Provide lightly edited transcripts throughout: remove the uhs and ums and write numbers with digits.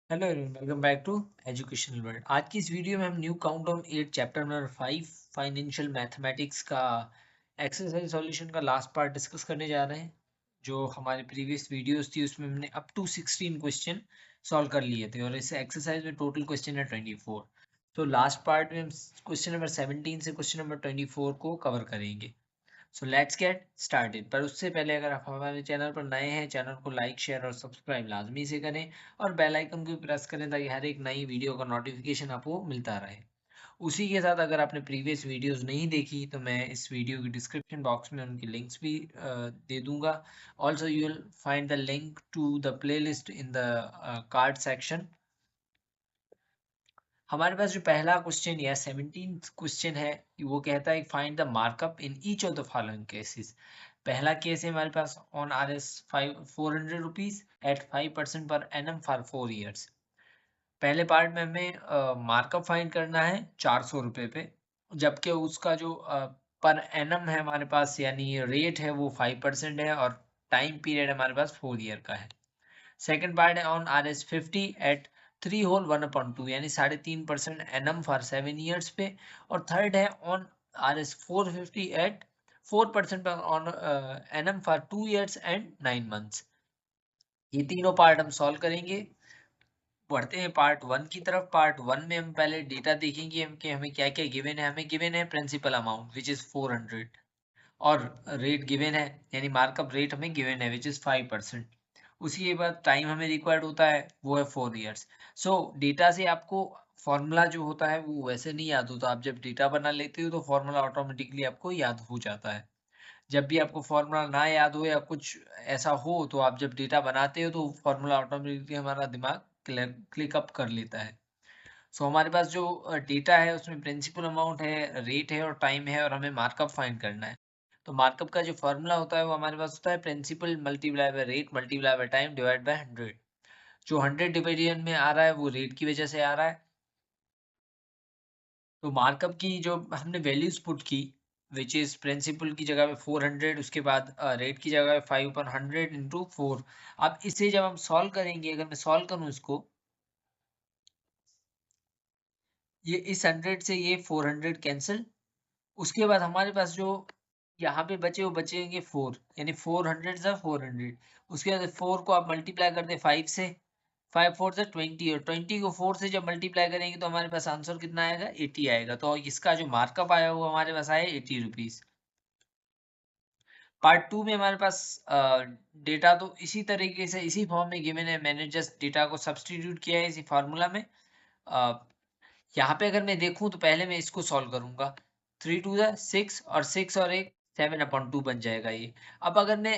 Hello welcome back to educational world. आज की इस वीडियो में हम new countdown 8 chapter number 5 financial mathematics का एक्सरसाइज सॉल्यूशन का लास्ट पार्ट डिस्कस करने जा रहे हैं। जो हमारे प्रीवियस वीडियोस थी उसमें हमने अप टू 16 क्वेश्चन सॉल्व कर लिए थे और इस एक्सरसाइज में टोटल क्वेश्चन है 24। तो लास्ट पार्ट में हम क्वेश्चन नंबर 17 से क्वेश्चन नंबर 24 को कवर करेंगे। So let's get started. पर उससे पहले अगर आप हमारे चैनल पर नए हैं, चैनल को लाइक शेयर और सब्सक्राइब लाजमी से करें और बेल आइकन को प्रेस करें ताकि हर एक नई वीडियो का नोटिफिकेशन आपको मिलता रहे। उसी के साथ अगर आपने प्रीवियस वीडियोस नहीं देखी तो मैं इस वीडियो की डिस्क्रिप्शन बॉक्स में उनकी लिंक्स भी दे दूंगा। Also you will find the link to the playlist in the card section. हमारे पास जो पहला क्वेश्चन या 17 क्वेश्चन है वो कहता है find the markup in each of the following cases. पहला केस है हमारे पास on R S 400 rupees at 5% per annum for 4 years. पहले पार्ट में हमें मार्कअप फाइंड करना है 400 रुपये पे, जबकि उसका जो पर एनम है हमारे पास यानी रेट है वो 5% है और टाइम पीरियड हमारे पास 4 ईयर का है। सेकेंड पार्ट है on R S 50 at 3 whole 1/2 यानी 3.5% एनम फॉर 7 ईयर्स पे। और थर्ड है on R S 450 at 4% on annum for 2 years and 9 months. ये तीनों पार्ट हम सॉल्व करेंगे। बढ़ते हैं पार्ट वन की तरफ। पार्ट वन में हम पहले डेटा देखेंगे हम कि हमें क्या क्या गिवन है। हमें गिवन है प्रिंसिपल अमाउंट विच इज 400 और रेट गिवन है यानी मार्कअप रेट हमें गिवन है विच इज 5%। उसी के बाद टाइम हमें रिक्वायर्ड होता है वो है 4 ईयर्स। सो डेटा से आपको फॉर्मूला जो होता है वो वैसे नहीं याद होता। आप जब डेटा बना लेते हो तो फॉर्मूला ऑटोमेटिकली आपको याद हो जाता है। जब भी आपको फॉर्मूला ना याद हो या कुछ ऐसा हो तो आप जब डेटा बनाते हो तो फॉर्मूला ऑटोमेटिकली हमारा दिमाग क्लिक अप कर लेता है। सो हमारे पास जो डेटा है उसमें प्रिंसिपल अमाउंट है, रेट है और टाइम है और हमें मार्कअप फाइंड करना है। तो मार्कअप का जो फॉर्मूला होता है वो हमारे पास होता है principal multiply by rate multiply by time divide by 100। जो 100 डिवीजन में आ रहा है वो रेट की वजह से आ रहा है। तो मार्कअप की जो हमने वैल्यूज पुट की विच इज प्रिंसिपल की जगह पे 400, उसके बाद रेट की जगह पे 5/100 इंटू 4। अब इसे जब हम सॉल्व करेंगे, अगर मैं सॉल्व करूं इसको, ये इस 100 से ये 400 कैंसिल। उसके बाद हमारे पास जो यहाँ पे बचे वो बचेंगे 4 यानी 400 से 400। उसके बाद 4 को आप मल्टीप्लाई कर दे 5 से, 5 4 से 20 और 20 को 4 से जब मल्टीप्लाई करेंगे तो हमारे पास आंसर कितना आएगा 80 आएगा। तो इसका जो मार्कअप आया वो हमारे पास आया 80 रुपीज। पार्ट टू में हमारे पास डेटा तो इसी तरीके से इसी फॉर्म में गिवन है। मैंने जस्ट डेटा को सब्सटीट्यूट किया है इसी फार्मूला में। यहाँ पे अगर मैं देखूं तो पहले मैं इसको सॉल्व करूंगा। 3 2 6 और 6 और एक 7/2 बन जाएगा ये। अब अगर मैं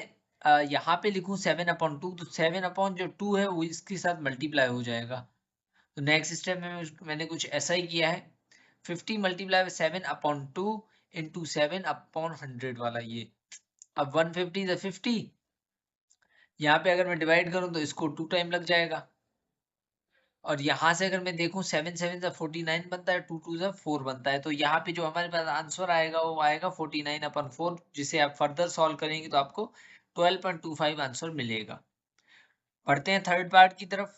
यहाँ पे लिखूं 7/2 तो 7 जो 2 है वो इसके साथ मल्टीप्लाई हो जाएगा। तो नेक्स्ट स्टेप में मैंने कुछ ऐसा ही किया है। 50 मल्टीप्लाई बाय 7/2 इंटू 7/100 वाला ये। अब 150 is 50। यहाँ पे अगर मैं डिवाइड करूँ तो इसको 2 टाइम लग जाएगा। और यहाँ से अगर मैं देखूँ 7 7 से 49 बनता है, 2 2 से 4 बनता है। तो यहाँ पे जो हमारे पास आंसर आएगा वो आएगा 49/4, जिसे आप फर्दर सॉल्व करेंगे तो आपको 12.25 आंसर मिलेगा। पढ़ते हैं थर्ड पार्ट की तरफ।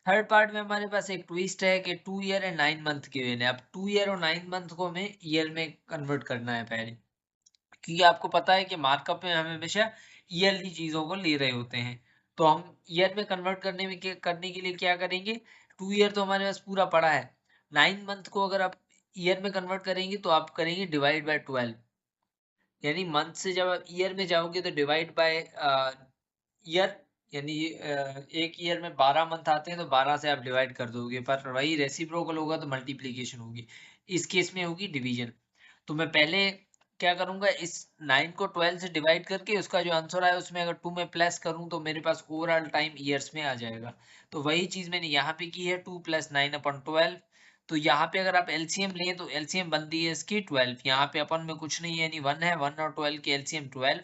थर्ड पार्ट में हमारे पास एक ट्विस्ट है कि 2 ईयर एंड 9 मंथ गिवन है। अब 2 ईयर और 9 मंथ को हमें ईयर में कन्वर्ट करना है पहले, क्योंकि आपको पता है कि मार्कअप में हम हमेशा ईयरली चीजों को ले रहे होते हैं। तो हम ईयर में कन्वर्ट करने के लिए क्या करेंगे। 2 ईयर तो हमारे पास पूरा पड़ा है। 9 मंथ को अगर आप ईयर में कन्वर्ट करेंगे तो आप करेंगे डिवाइड बाय 12। यानी मंथ से जब आप ईयर में जाओगे तो डिवाइड बाय ईयर, यानी एक ईयर में 12 मंथ आते हैं तो 12 से आप डिवाइड कर दोगे। पर वही रेसिप्रोकल होगा तो मल्टीप्लीकेशन होगी। इस केस में होगी डिवीजन। तो मैं पहले क्या करूंगा, इस 9 को 12 से डिवाइड करके उसका जो आंसर आया उसमें अगर 2 में प्लस करूं तो मेरे पास ओवरऑल टाइम ईयर्स में आ जाएगा। तो वही चीज मैंने यहाँ पे की है 2 + 9/12। तो यहाँ पे अगर आप एलसीएम लें तो एलसीएम बनती है इसकी 12। यहाँ पे अपन में कुछ नहीं है यानी 1 है, 1 और 12 के एलसीएम 12।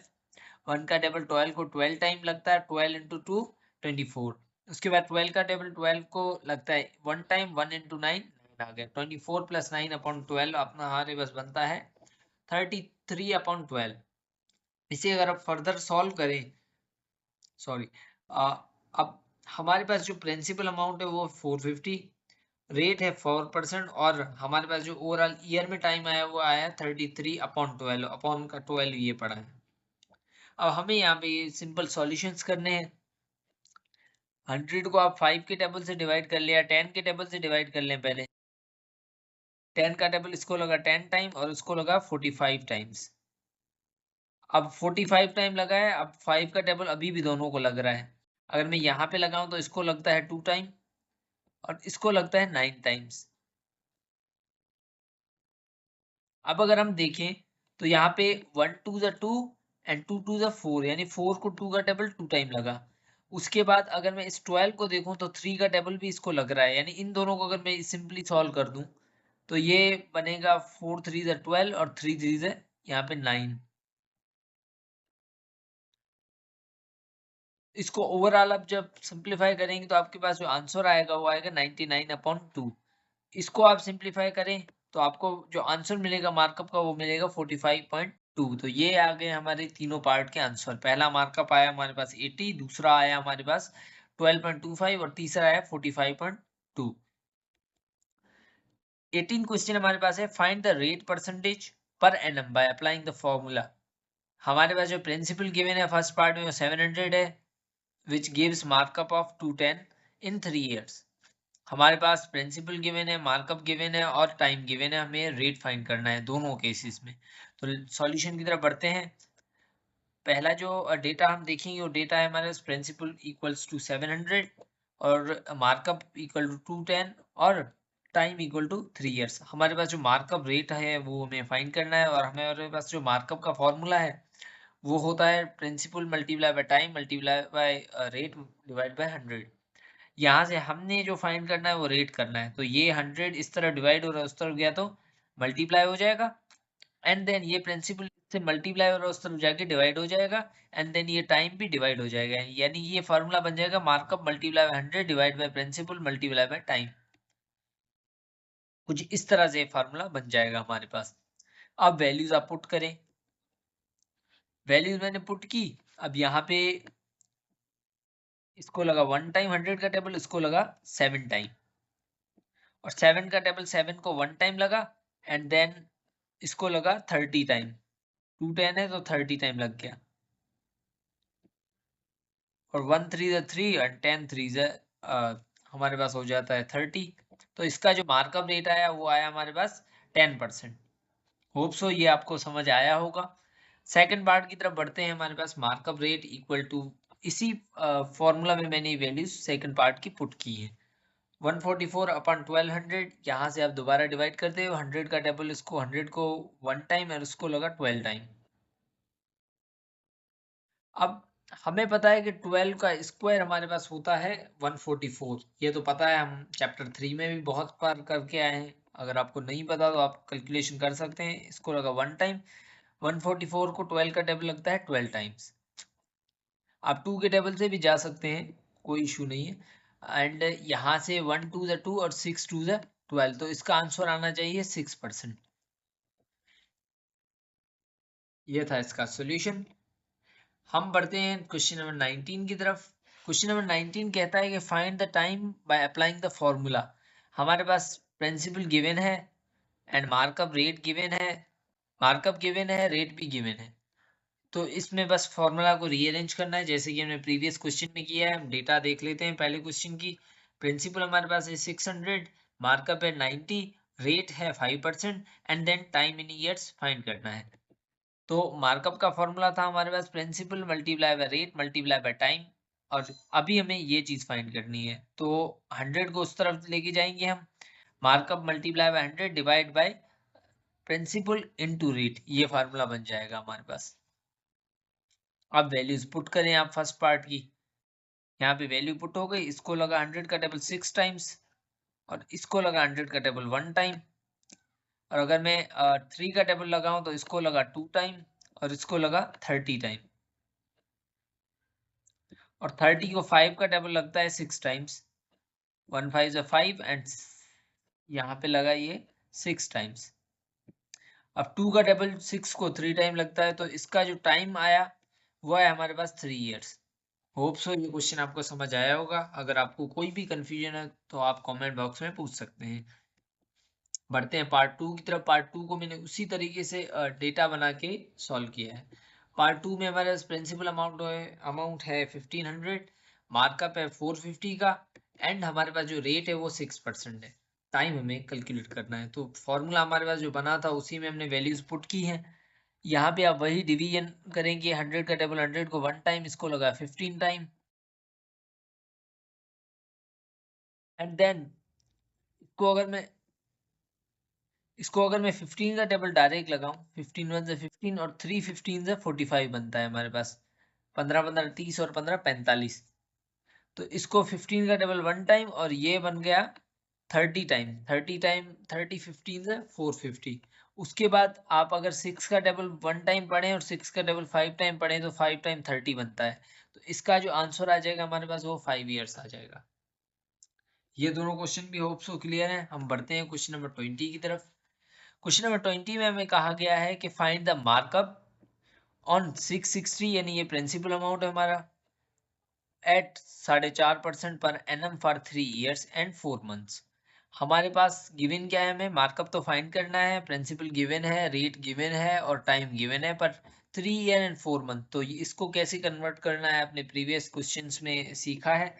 1 का टेबल 12 को 12 टाइम लगता है, 12 इंटू 2 24। उसके बाद 12 का टेबल 12 को लगता है 1 टाइम, 1 इंटू 9 9 आ गया। 24 + 9/12 अपना हमारे पास बनता है 33/12। इसे अगर आप फर्दर सॉल्व करें, सॉरी, अब हमारे पास जो प्रिंसिपल अमाउंट है वो 450, रेट है 4% और हमारे पास जो ओवरऑल ईयर में टाइम आया वो आया 33/12, अपॉन का 12 ये पड़ा है। अब हमें यहाँ पे सिंपल सॉल्यूशंस करने हैं। 100 को आप 5 के टेबल से डिवाइड कर लिया, 10 के टेबल से डिवाइड कर लें पहले। 10 का टेबल इसको लगा 10 टाइम और इसको लगा 45 टाइम्स। अब 45 टाइम लगा है, अब 5 का टेबल अभी भी दोनों को लग रहा है। अगर मैं यहाँ पे लगाऊं तो इसको लगता है 2 टाइम और इसको लगता है 9 टाइम्स। अब अगर हम देखें तो यहाँ पे 1 2 ज़ा 2 एंड 2 2 ज़ा 4, यानी 4 को 2 का टेबल 2 टाइम लगा। उसके बाद अगर मैं इस 12 को देखूं तो 3 का टेबल भी इसको लग रहा है, यानी इन दोनों को अगर मैं सिंपली सॉल्व कर दूं तो ये बनेगा 4 3 ज़ा 12 और 3 3 ज़ा यहाँ पे 9। इसको ओवरऑल आप जब सिंप्लीफाई करेंगे तो आपके पास जो आंसर आएगा वो आएगा 99/2। इसको आप सिंप्लीफाई करें तो आपको जो आंसर मिलेगा मार्कअप का वो मिलेगा 45.2। तो ये आ गए हमारे तीनों पार्ट के आंसर। पहला मार्कअप आया हमारे पास 80, दूसरा आया हमारे पास 12.25 और तीसरा आया 45.2। 18 क्वेश्चन हमारे पास है, find the rate percentage per annum by applying the formula. हमारे पास जो प्रिंसिपल गिवन है फर्स्ट पार्ट में वो 700 है, which gives markup of 210 in 3 years। हमारे पास प्रिंसिपल गिवन है, मार्कअप गिवन है और टाइम गिवन है, हमें रेट फाइंड करना है दोनों केसेस में। तो सॉल्यूशन की तरफ बढ़ते हैं। पहला जो डेटा हम देखेंगे वो डेटा है हमारे पास प्रिंसिपल इक्वल्स टू 700 और मार्कअप इक्वल टू 210 और टाइम इक्वल टू 3 इयर्स। हमारे पास जो मार्कअप रेट है वो हमें फाइंड करना है और हमारे पास जो मार्कअप का फॉर्मूला है वो होता है principal multiply by time multiply by rate divide by 100। यहाँ से हमने जो फाइंड करना है वो रेट करना है, तो ये 100 इस तरह डिवाइड हो रहा है उस तरफ गया तो मल्टीप्लाई हो जाएगा, एंड देन ये प्रिंसिपल से मल्टीप्लाई हो रहा है उस तरफ जाके डिवाइड हो जाएगा, एंड देन ये टाइम भी डिवाइड हो जाएगा, यानी ये फार्मूला बन जाएगा markup multiply by 100 divide by principal multiply by time. कुछ इस तरह से फार्मूला बन जाएगा हमारे पास। अब वैल्यूज आप पुट करें। वैल्यूज मैंने पुट की। अब यहाँ पे इसको लगा 1 टाइम 100 का टेबल, इसको लगा 7 टाइम, और 7 का टेबल 7 को 1 टाइम लगा, एंड देन इसको लगा 30 टाइम। 210 है तो 30 टाइम लग गया, और 1 3 3 और 10 3 हमारे पास हो जाता है 30। तो इसका जो मार्कअप रेट आया वो आया हमारे पास 10%। होप सो ये आपको समझ आया होगा। सेकंड पार्ट की तरफ बढ़ते हैं। हमारे पास मार्कअप रेट इक्वल टू, इसी फॉर्मूला में मैंने वैल्यूज सेकंड पार्ट की पुट की है। 144/1200, यहाँ से आप दोबारा डिवाइड करते हो 100 का टेबल, इसको 100 को 1 टाइम और इसको लगा 12 टाइम। अब हमें पता है कि 12 का स्क्वायर हमारे पास होता है 144, ये तो पता है, हम चैप्टर 3 में भी बहुत बार करके आए हैं। अगर आपको नहीं पता तो आप कैलकुलेशन कर सकते हैं। इसको लगा 1 टाइम, 144 को 12 का टेबल लगता है 12 टाइम्स। आप 2 के टेबल से भी जा सकते हैं, कोई इशू नहीं है। एंड यहाँ से 1 2 ज़ा 2 और 6 2 ज़ा 12, तो इसका आंसर आना चाहिए 6%। ये था इसका सॉल्यूशन। हम बढ़ते हैं क्वेश्चन नंबर 19 की तरफ। क्वेश्चन नंबर 19 कहता है कि find the time by applying the formula. हमारे पास प्रिंसिपल गिवन है एंड मार्कअप रेट गिवन है, मार्कअप गिवन है, रेट भी गिवन है। तो इसमें बस फॉर्मूला को रीअरेंज करना है जैसे कि हमने प्रीवियस क्वेश्चन में किया है। हम डेटा देख लेते हैं पहले क्वेश्चन की। प्रिंसिपल हमारे पास है 600, मार्कअप है 90, रेट है 5% and then time in years find करना है। तो मार्कअप का फॉर्मूला था हमारे पास principal multiply by rate multiply by time, और अभी हमें ये चीज फाइंड करनी है। तो 100 को उस तरफ लेके जाएंगे हम, markup multiply by 100 divide by principal into rate, ये फार्मूला बन जाएगा हमारे पास। अब वैल्यूज पुट करें आप फर्स्ट पार्ट की। यहाँ पे वैल्यू पुट हो गई, इसको लगा 100 का टेबल 6 टाइम्स और इसको लगा 100 का टेबल 1 टाइम, और अगर मैं 3 का टेबल लगाऊं तो इसको लगा 2 टाइम और इसको लगा 30 टाइम, और 30 को 5 का टेबल लगता है 6 टाइम्स। 1 5 ज़ा 5 एंड यहाँ पे लगा ये 6 टाइम्स। अब 2 का टेबल 6 को 3 टाइम लगता है, तो इसका जो टाइम आया वो है हमारे पास 3 इयर्स। होप सो ये क्वेश्चन आपको समझ आया होगा। अगर आपको कोई भी कंफ्यूजन है तो आप कमेंट बॉक्स में पूछ सकते हैं। बढ़ते हैं पार्ट 2 की तरफ। पार्ट 2 को मैंने उसी तरीके से डेटा बना के सॉल्व किया है। पार्ट 2 में हमारे पास प्रिंसिपल अमाउंट है 1500, मार्कअप है 450 का, एंड हमारे पास जो रेट है वो 6% है। टाइम हमें कैलकुलेट करना है, तो फॉर्मूला हमारे पास जो बना था उसी में हमने वैल्यूज पुट की हैं। यहाँ पे आप वही डिवीजन करेंगे, 100 का टेबल 100 को 1 टाइम, इसको लगा 15 टाइम, एंड देन इसको अगर मैं 15 का टेबल डायरेक्ट लगाऊं, 15 1 से 15 और 3 15 से 45 बनता है हमारे पास, 15 15 30 और 15 45। तो इसको 15 का टेबल 1 टाइम और ये बन गया 30 टाइम, 30 15 से 450। उसके बाद आप अगर 6 का टेबल 1 टाइम पढ़ें और 6 का टेबल 5 टाइम पढ़ें तो 5 टाइम 30 बनता है। तो इसका जो आंसर आ जाएगा हमारे पास वो 5 ईयर्स आ जाएगा। ये दोनों क्वेश्चन भी होप सो क्लियर है। हम बढ़ते हैं क्वेश्चन नंबर 20 की तरफ। क्वेश्चन नंबर 20 में हमें कहा गया है कि फाइंड द मार्कअप ऑन 660, यानी ये प्रिंसिपल अमाउंट है हमारा, at 4.5% per annum for 3 years and 4 months. हमारे पास गिवन क्या है, हमें मार्कअप तो फाइंड करना है, प्रिंसिपल गिवन है, रेट गिवन है और टाइम गिवन है, पर 3 ईयर एंड 4 मंथ। तो इसको कैसे कन्वर्ट करना है अपने प्रीवियस क्वेश्चंस में सीखा है।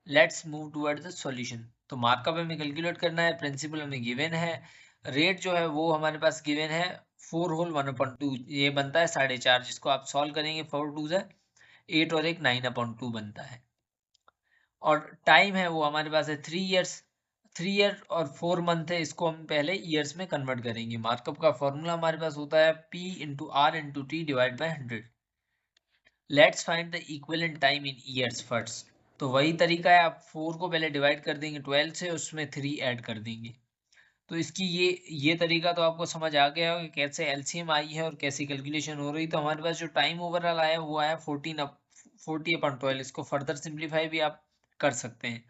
Let's move toward the solution. तो मार्कअप हमें कैलकुलेट करना है, प्रिंसिपल हमें गिवन है, रेट जो है वो हमारे पास गिवन है 4 होल 1/2, ये बनता है 4.5, जिसको आप सॉल्व करेंगे 4 2 से 8 और एक 9/2 बनता है। और टाइम है वो हमारे पास है 3 ईयर्स, 3 ईयर और 4 मंथ है, इसको हम पहले ईयर्स में कन्वर्ट करेंगे। मार्कअप का फॉर्मूला हमारे पास होता है P into R into T divide by 100। Let's find the equivalent time in years first. तो वही तरीका है, आप 4 को पहले डिवाइड कर देंगे 12 से, उसमें 3 ऐड कर देंगे। तो इसकी ये तरीका तो आपको समझ आ गया होगा कि कैसे एलसीएम आई है और कैसी कैलकुलेशन हो रही। तो हमारे पास जो टाइम ओवरऑल आया वो आया 40/12। इसको फर्दर सिंप्लीफाई भी आप कर सकते हैं।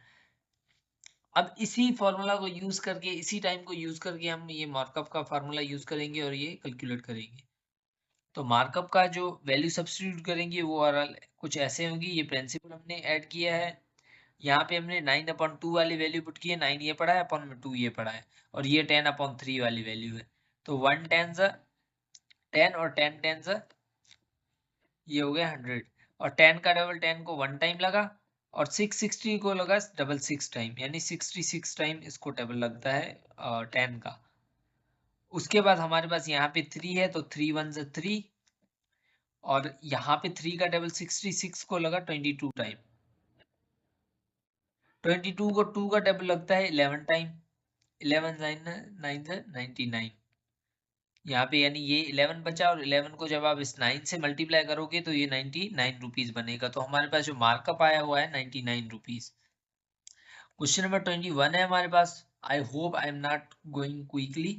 अब इसी फॉर्मूला को यूज करके, इसी टाइम को यूज करके हम ये मार्कअप का फार्मूला यूज करेंगे और ये कैलकुलेट करेंगे। तो मार्कअप का जो वैल्यू सब्स्टिट्यूट करेंगे वो ओवरऑल कुछ ऐसे होंगी। ये प्रिंसिपल हमने ऐड किया है, यहाँ पे हमने 9/2 वाली वैल्यू पुट की है, 9 ये पड़ा है अपॉन में 2 ये पड़ा है, और ये 10/3 वाली वैल्यू है। तो 1 10 10 और 10 10 ये हो गया 100, और 10 का डबल 10 को 1 टाइम लगा, और 660 को लगा डबल 6 टाइम, यानी 66 टाइम इसको डबल लगता है 10 का। उसके बाद हमारे पास यहाँ पे 3 है, तो 3 1 3, और यहाँ पे 3 का डबल 66 को लगा 22 टाइम, 22 को 2 का डबल लगता है 11 टाइम, 11 9 से 99, यहाँ पे यानी ये 11 बचा, और 11 को जब आप इस 9 से मल्टीप्लाई करोगे तो ये 99 रुपीज बनेगा। तो हमारे पास जो मार्कअप आया हुआ है 99 रुपीज। क्वेश्चन नंबर 21 है हमारे पास। I hope I am not going quickly.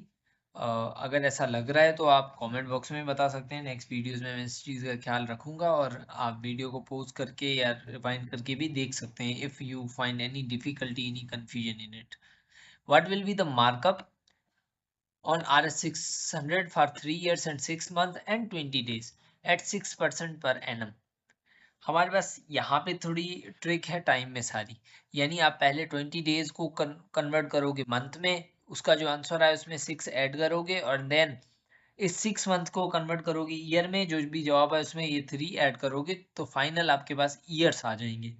अगर ऐसा लग रहा है तो आप कमेंट बॉक्स में बता सकते हैं। नेक्स्ट वीडियोस में मैं इस चीज़ का ख्याल रखूंगा, और आप वीडियो को पॉज करके या रिवाइंड करके भी देख सकते हैं if you find any difficulty, any confusion in it. What will be the markup on RS 600 for 3 years and 6 months and 20 days at 6% per annum। हमारे पास यहाँ पे थोड़ी ट्रिक है टाइम में सारी, यानी आप पहले 20 डेज को कन्वर्ट करोगे मंथ में, उसका जो आंसर आए उसमें 6 ऐड करोगे, और देन इस 6 मंथ को कन्वर्ट करोगे ईयर में, जो भी जवाब है उसमें ये 3 ऐड करोगे, तो फाइनल आपके पास ईयर्स आ जाएंगे।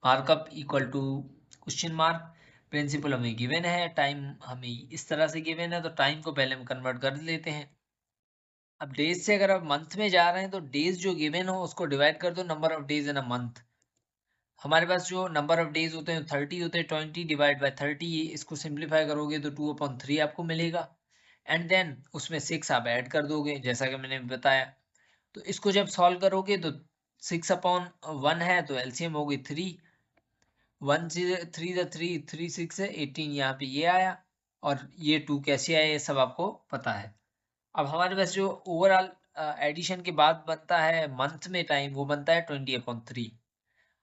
Markup equal to question mark, principal हमें गिवन है, टाइम हमें इस तरह से गिवन है, तो टाइम को पहले हम कन्वर्ट कर लेते हैं। अब डेज से अगर आप मंथ में जा रहे हैं तो डेज जो गिवन हो उसको डिवाइड कर दो number of days in a month. हमारे पास जो नंबर ऑफ डेज होते हैं 30 होते हैं, 20 डिवाइड बाय 30, इसको सिंप्लीफाई करोगे तो 2/3 आपको मिलेगा, एंड देन उसमें 6 आप ऐड कर दोगे जैसा कि मैंने बताया। तो इसको जब सॉल्व करोगे तो 6/1 है, तो एलसीएम होगी 3, 1 3 3 3 6 है 18, यहाँ पे ये आया, और ये 2 कैसे आया ये सब आपको पता है। अब हमारे पास जो ओवरऑल एडिशन के बाद बनता है मंथ में टाइम, वो बनता है 20/3।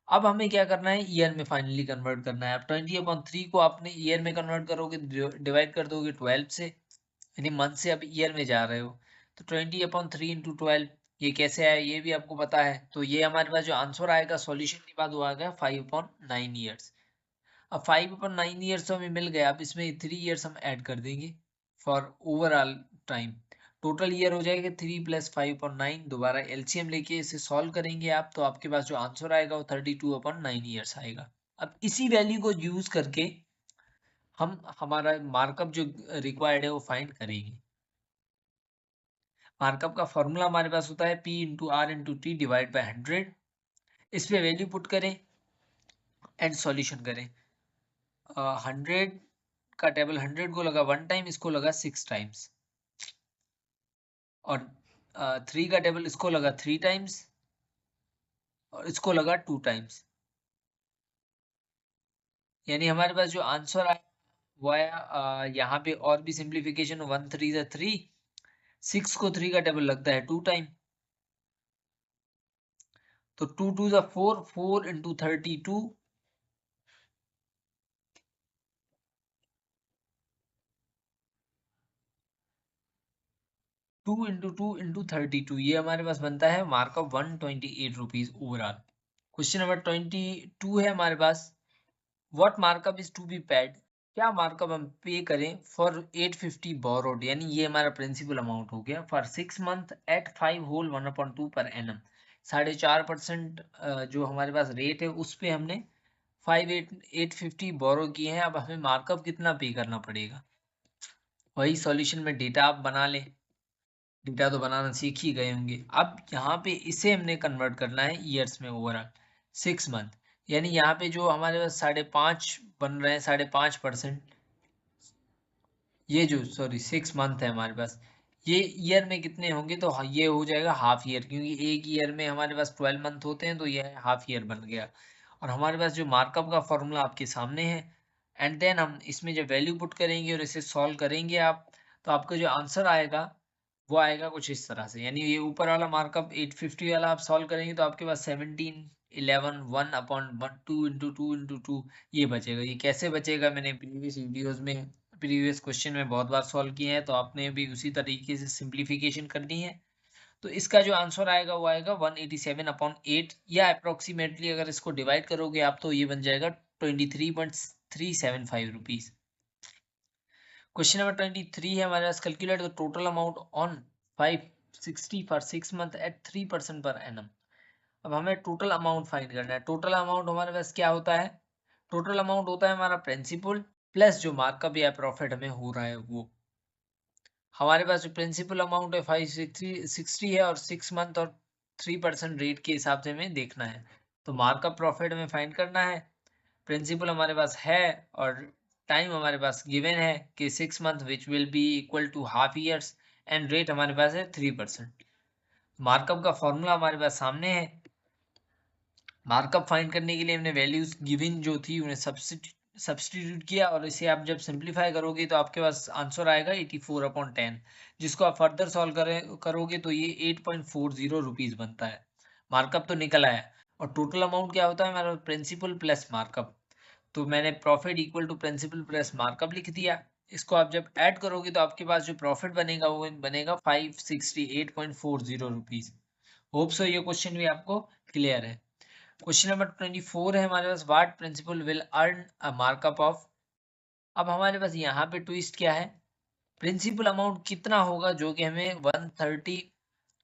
अब हमें क्या करना है, ईयर में फाइनली कन्वर्ट करना है। अब 20/3 को आपने ईयर में कन्वर्ट करोगे, डिवाइड कर दोगे 12 से, यानी मंथ से अब ईयर में जा रहे हो, तो 20/3 इंटू 12 ये कैसे आया ये भी आपको पता है। तो ये हमारे पास जो आंसर आएगा सॉल्यूशन के बाद वो आ गया 5/9 ईयर्स। अब 5/9 ईयर्स तो हमें मिल गया, अब इसमें 3 ईयर्स हम ऐड कर देंगे for overall time. Total year हो जाएगा 3 + 5/9। दोबारा एलसीएम लेके इसे सॉल्व करेंगे आप, तो आपके पास जो आंसर आएगा वो 32/9 ईयर्स आएगा। अब इसी वैल्यू को यूज करके हम हमारा मार्कअप जो रिक्वायर्ड है वो फाइंड करेंगे। मार्कअप का फॉर्मूला हमारे पास होता है P/R/T डिवाइड बाय 100। इस पे वैल्यू पुट करें एंड सॉल्यूशन करें। 100 का टेबल 100 को लगा 1 टाइम, इसको लगा 6 टाइम्स, और 3 का टेबल इसको लगा 3 टाइम्स और इसको लगा 2 टाइम्स। यानी हमारे पास जो आंसर आया वो आया, यहाँ पे और भी सिंप्लीफिकेशन, 1 3 ज़ा 3, 6 को 3 का टेबल लगता है 2 टाइम, तो 2 2 ज़ा 4, 4 × 32, 2 × 2 × 32, ये हमारे पास बनता है markup 128 rupees overall. Question number 22 है हमारे पास, what markup is to be paid, क्या मार्कअप हम पे करें फॉर 850 बोरोड, यानी ये हमारा प्रिंसिपल अमाउंट हो गया, for 6 month eight 5 whole 1/2 per annum. 4.5% जो हमारे पास रेट है उस पे हमने 850 बोरो किए हैं। अब हमें मार्कअप कितना पे करना पड़ेगा, वही सॉल्यूशन में डेटा आप बना लें। डेटा तो बनाना सीख ही गए होंगे। अब यहाँ पे इसे हमने कन्वर्ट करना है ईयर्स में ओवरऑल 6 मंथ, यानी यहाँ पे जो हमारे पास 5.5 बन रहे हैं, 5.5%, ये जो सॉरी 6 मंथ है हमारे पास, ये ईयर में कितने होंगे, तो ये हो जाएगा हाफ ईयर, क्योंकि एक ईयर में हमारे पास 12 मंथ होते हैं, तो ये हाफ ईयर बन गया। और हमारे पास जो मार्कअप का फॉर्मूला आपके सामने है, एंड देन हम इसमें जब वैल्यू पुट करेंगे और इसे सॉल्व करेंगे आप, तो आपका जो आंसर आएगा वो आएगा कुछ इस तरह से। यानी ये ऊपर वाला मार्कअप 850 वाला आप सॉल्व करेंगे तो आपके पास 17 11 1/1 2 × 2 × 2 ये बचेगा। ये कैसे बचेगा, मैंने प्रीवियस वीडियोस में प्रीवियस क्वेश्चन में बहुत बार सॉल्व किए हैं, तो आपने भी उसी तरीके से सिंप्लीफिकेशन करनी है। तो इसका जो आंसर आएगा वो आएगा 187/8, या अप्रोक्सीमेटली अगर इसको डिवाइड करोगे आप तो ये बन जाएगा 23.375 रुपीज। क्वेश्चन नंबर 23 है हमारे पास, calculate the total amount on 560 for 6 month at 3% per annum. अब हमें टोटल अमाउंट फाइंड करना है। टोटल अमाउंट हमारे पास क्या होता है, टोटल अमाउंट होता है हमारा प्रिंसिपल प्लस जो मार्कअप या प्रॉफिट हमें हो रहा है वो। हमारे पास जो प्रिंसिपल अमाउंट है 560 है, और 6 मंथ और 3% रेट के हिसाब से हमें देखना है। तो मार्कअप प्रॉफिट हमें फाइंड करना है, प्रिंसिपल हमारे पास है, और टाइम हमारे पास गिवन है कि 6 month which will be equal to half years, and rate हमारे पास है 3%। मार्कअप का फॉर्मूला हमारे पास सामने है। मार्कअप फाइंड करने के लिए हमने वैल्यूज गिवन जो थी उन्हें सब्स्टिट्यूट किया, और इसे आप जब सिंप्लीफाई करोगे तो आपके पास आंसर आएगा 84/10, जिसको आप फर्दर सॉल्व करोगे तो ये 8.40 रुपीज बनता है। मार्कअप तो निकल आया, और टोटल अमाउंट क्या होता है हमारा, प्रिंसिपल प्लस मार्कअप। तो मैंने profit equal to principal plus markup लिख दिया। इसको आप जब ऐड करोगे तो आपके पास जो प्रॉफिट बनेगा वो बनेगा 568.40 रुपीज। होप सो ये क्वेश्चन भी आपको क्लियर है। क्वेश्चन नंबर 24 है हमारे पास, what principal will earn a markup of. अब हमारे पास यहाँ पे ट्विस्ट क्या है, प्रिंसिपल अमाउंट कितना होगा जो कि हमें 130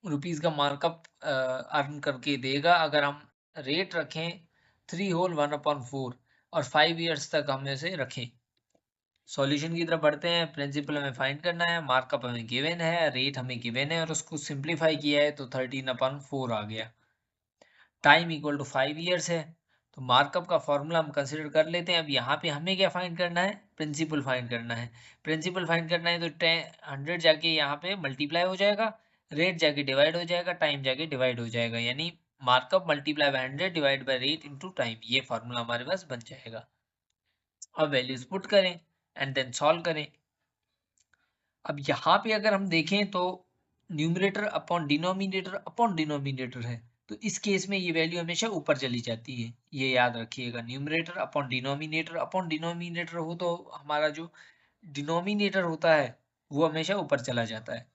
रुपीज का मार्कअप अर्न करके देगा अगर हम रेट रखें 3 होल 1/4 और 5 ईयर्स तक हम इसे रखें। सॉल्यूशन की तरफ बढ़ते हैं। प्रिंसिपल हमें फाइंड करना है, मार्कअप हमें गिवन है, रेट हमें गिवन है, और उसको सिंप्लीफाई किया है तो 13/4 आ गया। टाइम इक्वल टू 5 ईयर्स है, तो मार्कअप का फॉर्मूला हम कंसिडर कर लेते हैं। अब यहाँ पे हमें क्या फाइंड करना है, प्रिंसिपल फाइंड करना है। प्रिंसिपल फाइंड करना है तो 100 जाके यहाँ पे मल्टीप्लाई हो जाएगा, रेट जाके डिवाइड हो जाएगा, टाइम जाके डिवाइड हो जाएगा, यानी markup multiply by 100 divide by rate into time, ये फॉर्मूला हमारे पास बन जाएगा। अब वैल्यूज पुट करें एंड देन सॉल्व करें। अब यहाँ पे अगर हम देखें तो न्यूमरेटर अपॉन डिनोमिनेटर है, तो इस केस में ये वैल्यू हमेशा ऊपर चली जाती है, ये याद रखिएगा। न्यूमरेटर अपॉन डिनोमिनेटर हो तो हमारा जो डिनोमिनेटर होता है वो हमेशा ऊपर चला जाता है।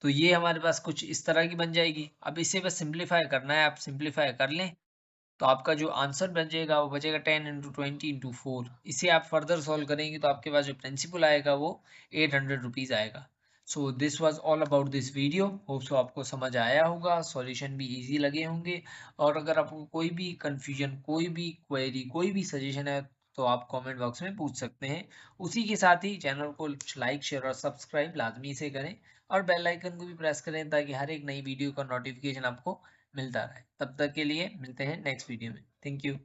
तो ये हमारे पास कुछ इस तरह की बन जाएगी। अब इसे बस सिंप्लीफाई करना है, आप सिंप्लीफाई कर लें तो आपका जो आंसर बचेगा वो बचेगा 10 इंटू 20 इंटू 4। इसे आप फर्दर सॉल्व करेंगे तो आपके पास जो प्रिंसिपल आएगा वो 800 रुपीज़ आएगा। So this was all about this video. Hope so आपको समझ आया होगा, सॉल्यूशन भी इजी लगे होंगे। और अगर आपको कोई भी कंफ्यूजन, कोई भी क्वेरी, कोई भी सजेशन है तो आप कमेंट बॉक्स में पूछ सकते हैं। उसी के साथ ही चैनल को लाइक, शेयर और सब्सक्राइब लाजमी से करें और बेल आइकन को भी प्रेस करें ताकि हर एक नई वीडियो का नोटिफिकेशन आपको मिलता रहे। तब तक के लिए मिलते हैं नेक्स्ट वीडियो में। Thank you.